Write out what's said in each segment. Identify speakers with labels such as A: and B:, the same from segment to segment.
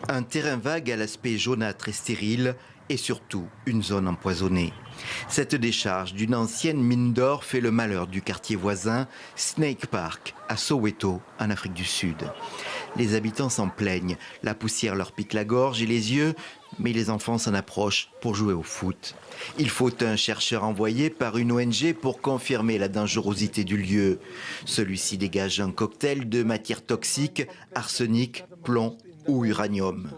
A: Un terrain vague à l'aspect jaunâtre et stérile et surtout une zone empoisonnée. Cette décharge d'une ancienne mine d'or fait le malheur du quartier voisin Snake Park à Soweto en Afrique du Sud. Les habitants s'en plaignent, la poussière leur pique la gorge et les yeux, mais les enfants s'en approchent pour jouer au foot. Il faut un chercheur envoyé par une ONG pour confirmer la dangerosité du lieu. Celui-ci dégage un cocktail de matières toxiques, arsenic, plomb ou uranium.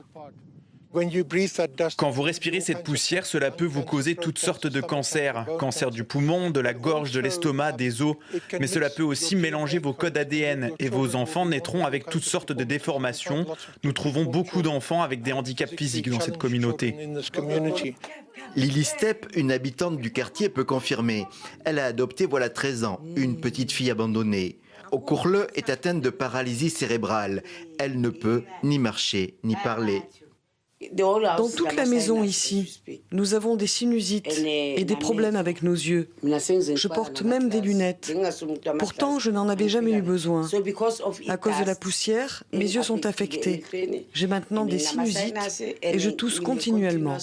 B: Quand vous respirez cette poussière, cela peut vous causer toutes sortes de cancers. Cancer du poumon, de la gorge, de l'estomac, des os. Mais cela peut aussi mélanger vos codes ADN et vos enfants naîtront avec toutes sortes de déformations. Nous trouvons beaucoup d'enfants avec des handicaps physiques dans cette communauté.
A: Lily Stepp, une habitante du quartier, peut confirmer. Elle a adopté voilà 13 ans une petite fille abandonnée. Okurle est atteinte de paralysie cérébrale. Elle ne peut ni marcher ni parler.
C: Dans toute la maison ici, nous avons des sinusites et des problèmes avec nos yeux. Je porte même des lunettes. Pourtant, je n'en avais jamais eu besoin. À cause de la poussière, mes yeux sont affectés. J'ai maintenant des sinusites et je tousse continuellement.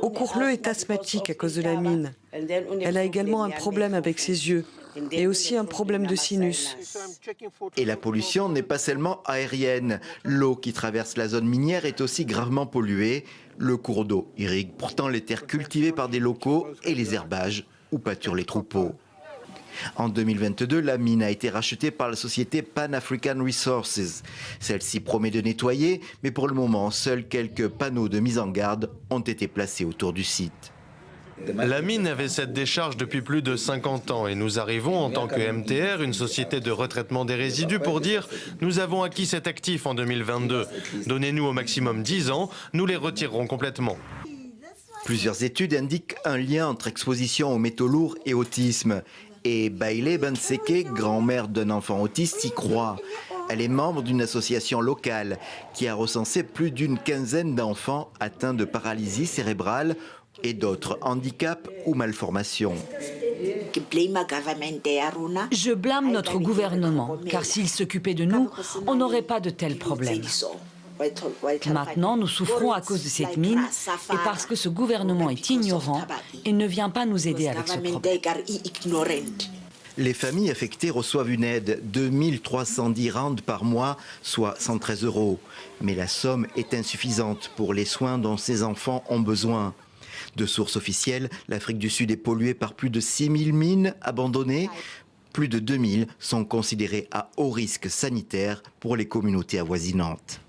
C: Okurle est asthmatique à cause de la mine. Elle a également un problème avec ses yeux et aussi un problème de sinus.
A: Et la pollution n'est pas seulement aérienne. L'eau qui traverse la zone minière est aussi gravement polluée. Le cours d'eau irrigue pourtant les terres cultivées par des locaux et les herbages où pâturent les troupeaux. En 2022, la mine a été rachetée par la société Pan African Resources. Celle-ci promet de nettoyer, mais pour le moment, seuls quelques panneaux de mise en garde ont été placés autour du site.
D: La mine avait cette décharge depuis plus de 50 ans et nous arrivons en tant que MTR, une société de retraitement des résidus, pour dire « Nous avons acquis cet actif en 2022. Donnez-nous au maximum 10 ans, nous les retirerons complètement. »
A: Plusieurs études indiquent un lien entre exposition aux métaux lourds et autisme. Et Bailey Banseke, grand-mère d'un enfant autiste, y croit. Elle est membre d'une association locale qui a recensé plus d'une quinzaine d'enfants atteints de paralysie cérébrale et d'autres handicaps ou malformations.
E: Je blâme notre gouvernement, car s'il s'occupait de nous, on n'aurait pas de tels problèmes. Maintenant, nous souffrons à cause de cette mine et parce que ce gouvernement est ignorant et ne vient pas nous aider avec ce problème.
A: Les familles affectées reçoivent une aide, 2310 rand par mois, soit 113 €. Mais la somme est insuffisante pour les soins dont ces enfants ont besoin. De sources officielles, l'Afrique du Sud est polluée par plus de 6000 mines abandonnées. Plus de 2000 sont considérées à haut risque sanitaire pour les communautés avoisinantes.